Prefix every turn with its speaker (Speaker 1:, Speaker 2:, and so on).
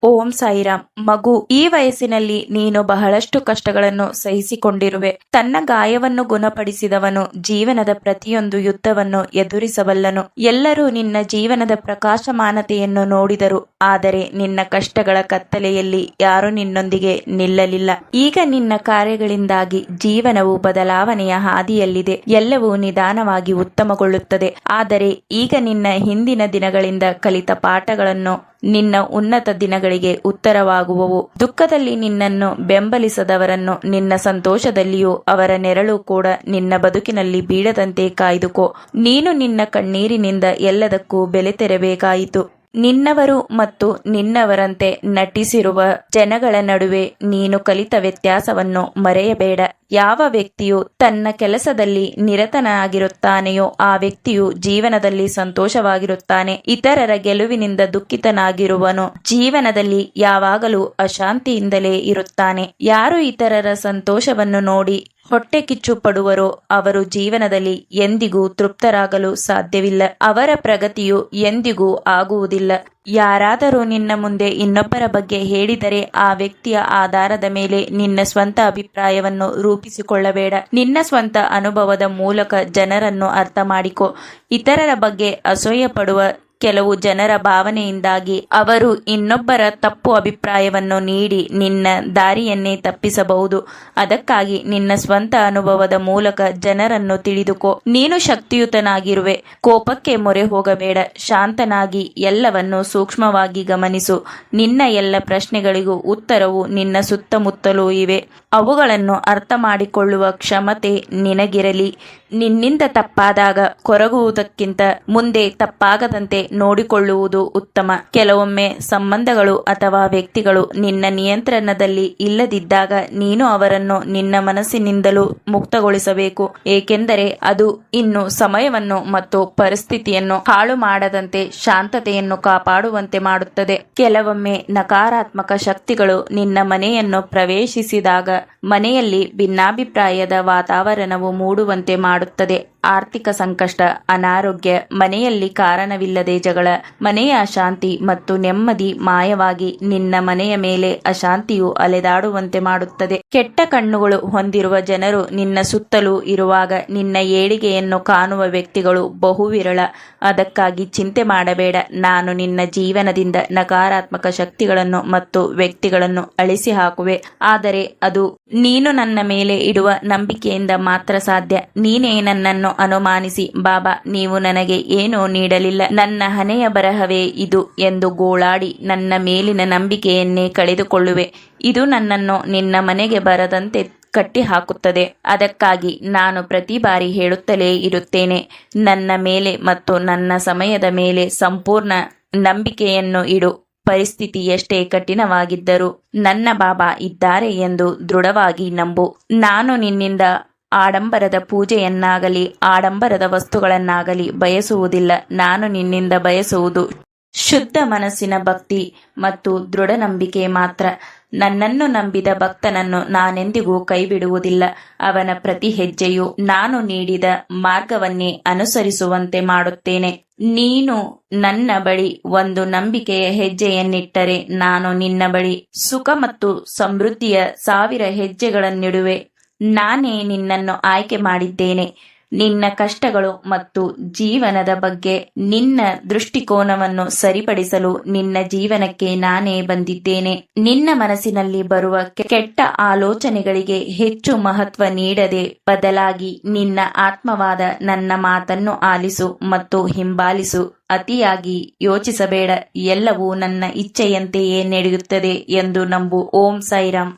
Speaker 1: ಓಂ ಸಾಯಿರಾಮ್. ಮಗು, ಈ ವಯಸ್ಸಿನಲ್ಲಿ ನೀನು ಬಹಳಷ್ಟು ಕಷ್ಟಗಳನ್ನು ಸಹಿಸಿಕೊಂಡಿರುವೆ. ತನ್ನ ಗಾಯವನ್ನು ಗುಣಪಡಿಸಿದವನು ಜೀವನದ ಪ್ರತಿಯೊಂದು ಯುದ್ಧವನ್ನು ಎದುರಿಸಬಲ್ಲನು. ಎಲ್ಲರೂ ನಿನ್ನ ಜೀವನದ ಪ್ರಕಾಶಮಾನತೆಯನ್ನು ನೋಡಿದರು, ಆದರೆ ನಿನ್ನ ಕಷ್ಟಗಳ ಕತ್ತಲೆಯಲ್ಲಿ ಯಾರೂ ನಿನ್ನೊಂದಿಗೆ ನಿಲ್ಲಲಿಲ್ಲ. ಈಗ ನಿನ್ನ ಕಾರ್ಯಗಳಿಂದಾಗಿ ಜೀವನವು ಬದಲಾವಣೆಯ ಹಾದಿಯಲ್ಲಿದೆ. ಎಲ್ಲವೂ ನಿಧಾನವಾಗಿ ಉತ್ತಮಗೊಳ್ಳುತ್ತದೆ. ಆದರೆ ಈಗ ನಿನ್ನ ಹಿಂದಿನ ದಿನಗಳಿಂದ ಕಲಿತ ಪಾಠಗಳನ್ನು ನಿನ್ನ ಉನ್ನತ ದಿನಗಳಿಗೆ ಉತ್ತರವಾಗುವವು. ದುಃಖದಲ್ಲಿ ನಿನ್ನನ್ನು ಬೆಂಬಲಿಸದವರನ್ನು ನಿನ್ನ ಸಂತೋಷದಲ್ಲಿಯೂ ಅವರ ನೆರಳು ಕೂಡ ನಿನ್ನ ಬದುಕಿನಲ್ಲಿ ಬೀಳದಂತೆ ಕಾಯ್ದುಕೋ. ನೀನು ನಿನ್ನ ಕಣ್ಣೀರಿನಿಂದ ಎಲ್ಲದಕ್ಕೂ ಬೆಲೆ ತೆರಬೇಕಾಯಿತು. ನಿನ್ನವರು ಮತ್ತು ನಿನ್ನವರಂತೆ ನಟಿಸಿರುವ ಜನಗಳ ನಡುವೆ ನೀನು ಕಲಿತ ವ್ಯತ್ಯಾಸವನ್ನು ಮರೆಯಬೇಡ. ಯಾವ ವ್ಯಕ್ತಿಯು ತನ್ನ ಕೆಲಸದಲ್ಲಿ ನಿರತನಾಗಿರುತ್ತಾನೆಯೋ ಆ ವ್ಯಕ್ತಿಯು ಜೀವನದಲ್ಲಿ ಸಂತೋಷವಾಗಿರುತ್ತಾನೆ. ಇತರರ ಗೆಲುವಿನಿಂದ ದುಃಖಿತನಾಗಿರುವನು ಜೀವನದಲ್ಲಿ ಯಾವಾಗಲೂ ಅಶಾಂತಿಯಿಂದಲೇ ಇರುತ್ತಾನೆ. ಯಾರು ಇತರರ ಸಂತೋಷವನ್ನು ನೋಡಿ ಹೊಟ್ಟೆ ಕಿಚ್ಚು ಪಡುವರೋ ಅವರು ಜೀವನದಲ್ಲಿ ಎಂದಿಗೂ ತೃಪ್ತರಾಗಲು ಸಾಧ್ಯವಿಲ್ಲ. ಅವರ ಪ್ರಗತಿಯು ಎಂದಿಗೂ ಆಗುವುದಿಲ್ಲ. ಯಾರಾದರೂ ನಿನ್ನ ಮುಂದೆ ಇನ್ನೊಬ್ಬರ ಬಗ್ಗೆ ಹೇಳಿದರೆ ಆ ವ್ಯಕ್ತಿಯ ಆಧಾರದ ಮೇಲೆ ನಿನ್ನ ಸ್ವಂತ ಅಭಿಪ್ರಾಯವನ್ನು ರೂಪಿಸಿಕೊಳ್ಳಬೇಡ. ನಿನ್ನ ಸ್ವಂತ ಅನುಭವದ ಮೂಲಕ ಜನರನ್ನು ಅರ್ಥ ಮಾಡಿಕೊ. ಇತರರ ಬಗ್ಗೆ ಅಸೂಯೆ ಪಡುವ ಕೆಲವು ಜನರ ಭಾವನೆಯಿಂದಾಗಿ ಅವರು ಇನ್ನೊಬ್ಬರ ತಪ್ಪು ಅಭಿಪ್ರಾಯವನ್ನು ನೀಡಿ ನಿನ್ನ ದಾರಿಯನ್ನೇ ತಪ್ಪಿಸಬಹುದು. ಅದಕ್ಕಾಗಿ ನಿನ್ನ ಸ್ವಂತ ಅನುಭವದ ಮೂಲಕ ಜನರನ್ನು ತಿಳಿದುಕೋ. ನೀನು ಶಕ್ತಿಯುತನಾಗಿರುವೆ. ಕೋಪಕ್ಕೆ ಮೊರೆ ಹೋಗಬೇಡ. ಶಾಂತನಾಗಿ ಎಲ್ಲವನ್ನು ಸೂಕ್ಷ್ಮವಾಗಿ ಗಮನಿಸು. ನಿನ್ನ ಎಲ್ಲ ಪ್ರಶ್ನೆಗಳಿಗೂ ಉತ್ತರವು ನಿನ್ನ ಸುತ್ತಮುತ್ತಲೂ ಇವೆ. ಅವುಗಳನ್ನು ಅರ್ಥ ಮಾಡಿಕೊಳ್ಳುವ ಕ್ಷಮತೆ ನಿನಗಿರಲಿ. ನಿನ್ನಿಂದ ತಪ್ಪಾದಾಗ ಕೊರಗುವುದಕ್ಕಿಂತ ಮುಂದೆ ತಪ್ಪಾಗದಂತೆ ನೋಡಿಕೊಳ್ಳುವುದು ಉತ್ತಮ. ಕೆಲವೊಮ್ಮೆ ಸಂಬಂಧಗಳು ಅಥವಾ ವ್ಯಕ್ತಿಗಳು ನಿನ್ನ ನಿಯಂತ್ರಣದಲ್ಲಿ ಇಲ್ಲದಿದ್ದಾಗ ನೀನು ಅವರನ್ನು ನಿನ್ನ ಮನಸ್ಸಿನಿಂದಲೂ ಮುಕ್ತಗೊಳಿಸಬೇಕು. ಏಕೆಂದರೆ ಅದು ಇನ್ನು ಸಮಯವನ್ನು ಮತ್ತು ಪರಿಸ್ಥಿತಿಯನ್ನು ಹಾಳು ಮಾಡದಂತೆ ಶಾಂತತೆಯನ್ನು ಕಾಪಾಡುವಂತೆ ಮಾಡುತ್ತದೆ. ಕೆಲವೊಮ್ಮೆ ನಕಾರಾತ್ಮಕ ಶಕ್ತಿಗಳು ನಿನ್ನ ಮನೆಯನ್ನು ಪ್ರವೇಶಿಸಿದಾಗ ಮನೆಯಲ್ಲಿ ಭಿನ್ನಾಭಿಪ್ರಾಯದ ವಾತಾವರಣವು ಮೂಡುವಂತೆ ಮಾಡುತ್ತದೆ. ಆರ್ಥಿಕ ಸಂಕಷ್ಟ, ಅನಾರೋಗ್ಯ, ಮನೆಯಲ್ಲಿ ಕಾರಣವಿಲ್ಲದೆ ಜಗಳ, ಮನೆಯ ಅಶಾಂತಿ ಮತ್ತು ನೆಮ್ಮದಿ ಮಾಯವಾಗಿ ನಿನ್ನ ಮನೆಯ ಮೇಲೆ ಅಶಾಂತಿಯು ಅಲೆದಾಡುವಂತೆ ಮಾಡುತ್ತದೆ. ಕೆಟ್ಟ ಕಣ್ಣುಗಳು ಹೊಂದಿರುವ ಜನರು ನಿನ್ನ ಸುತ್ತಲೂ ಇರುವಾಗ ನಿನ್ನ ಏಳಿಗೆಯನ್ನು ಕಾಣುವ ವ್ಯಕ್ತಿಗಳು ಬಹುವಿರಳ. ಅದಕ್ಕಾಗಿ ಚಿಂತೆ ಮಾಡಬೇಡ. ನಾನು ನಿನ್ನ ಜೀವನದಿಂದ ನಕಾರಾತ್ಮಕ ಶಕ್ತಿಗಳನ್ನು ಮತ್ತು ವ್ಯಕ್ತಿಗಳನ್ನು ಅಳಿಸಿ ಹಾಕುವೆ. ಆದರೆ ಅದು ನೀನು ನನ್ನ ಮೇಲೆ ಇಡುವ ನಂಬಿಕೆಯಿಂದ ಮಾತ್ರ ಸಾಧ್ಯ. ನೀನೇ ನನ್ನನ್ನು ಅನುಮಾನಿಸಿ, ಬಾಬಾ ನೀವು ನನಗೆ ಏನೂ ನೀಡಲಿಲ್ಲ, ನನ್ನ ಹಣೆಯ ಬರಹವೇ ಇದು ಎಂದು ಗೋಳಾಡಿ ನನ್ನ ಮೇಲಿನ ನಂಬಿಕೆಯನ್ನೇ ಕಳೆದುಕೊಳ್ಳುವೆ. ಇದು ನನ್ನನ್ನು ನಿನ್ನ ಮನೆಗೆ ಬರದಂತೆ ಕಟ್ಟಿ ಹಾಕುತ್ತದೆ. ಅದಕ್ಕಾಗಿ ನಾನು ಪ್ರತಿ ಬಾರಿ ಹೇಳುತ್ತಲೇ ಇರುತ್ತೇನೆ, ನನ್ನ ಮೇಲೆ ಮತ್ತು ನನ್ನ ಸಮಯದ ಮೇಲೆ ಸಂಪೂರ್ಣ ನಂಬಿಕೆಯನ್ನು ಇಡು. ಪರಿಸ್ಥಿತಿ ಎಷ್ಟೇ ಕಠಿಣವಾಗಿದ್ದರೂ ನನ್ನ ಬಾಬಾ ಇದ್ದಾರೆ ಎಂದು ದೃಢವಾಗಿ ನಂಬು. ನಾನು ನಿನ್ನಿಂದ ಆಡಂಬರದ ಪೂಜೆಯನ್ನಾಗಲಿ ಆಡಂಬರದ ವಸ್ತುಗಳನ್ನಾಗಲಿ ಬಯಸುವುದಿಲ್ಲ. ನಾನು ನಿನ್ನಿಂದ ಬಯಸುವುದು ಶುದ್ಧ ಮನಸ್ಸಿನ ಭಕ್ತಿ ಮತ್ತು ದೃಢ ನಂಬಿಕೆ ಮಾತ್ರ. ನನ್ನನ್ನು ನಂಬಿದ ಭಕ್ತನನ್ನು ನಾನೆಂದಿಗೂ ಕೈಬಿಡುವುದಿಲ್ಲ. ಅವನ ಪ್ರತಿ ಹೆಜ್ಜೆಯು ನಾನು ನೀಡಿದ ಮಾರ್ಗವನ್ನೇ ಅನುಸರಿಸುವಂತೆ ಮಾಡುತ್ತೇನೆ. ನೀನು ನನ್ನ ಬಳಿ ಒಂದು ನಂಬಿಕೆಯ ಹೆಜ್ಜೆಯನ್ನಿಟ್ಟರೆ ನಾನು ನಿನ್ನ ಬಳಿ ಸುಖ ಮತ್ತು ಸಮೃದ್ಧಿಯ 1000 ಹೆಜ್ಜೆಗಳನ್ನಿಡುವೆ. ನಾನೇ ನಿನ್ನನ್ನು ಆಯ್ಕೆ ಮಾಡಿದ್ದೇನೆ. ನಿನ್ನ ಕಷ್ಟಗಳು ಮತ್ತು ಜೀವನದ ಬಗ್ಗೆ ನಿನ್ನ ದೃಷ್ಟಿಕೋನವನ್ನು ಸರಿಪಡಿಸಲು ನಿನ್ನ ಜೀವನಕ್ಕೆ ನಾನೇ ಬಂದಿದ್ದೇನೆ. ನಿನ್ನ ಮನಸ್ಸಿನಲ್ಲಿ ಬರುವ ಕೆಟ್ಟ ಆಲೋಚನೆಗಳಿಗೆ ಹೆಚ್ಚು ಮಹತ್ವ ನೀಡದೆ ಬದಲಾಗಿ ನಿನ್ನ ಆತ್ಮವಾದ ನನ್ನ ಮಾತನ್ನು ಆಲಿಸು ಮತ್ತು ಹಿಂಬಾಲಿಸು. ಅತಿಯಾಗಿ ಯೋಚಿಸಬೇಡ. ಎಲ್ಲವೂ ನನ್ನ ಇಚ್ಛೆಯಂತೆಯೇ ನಡೆಯುತ್ತದೆ ಎಂದು ನಂಬು. ಓಂ ಸಾಯಿರಾಮ್.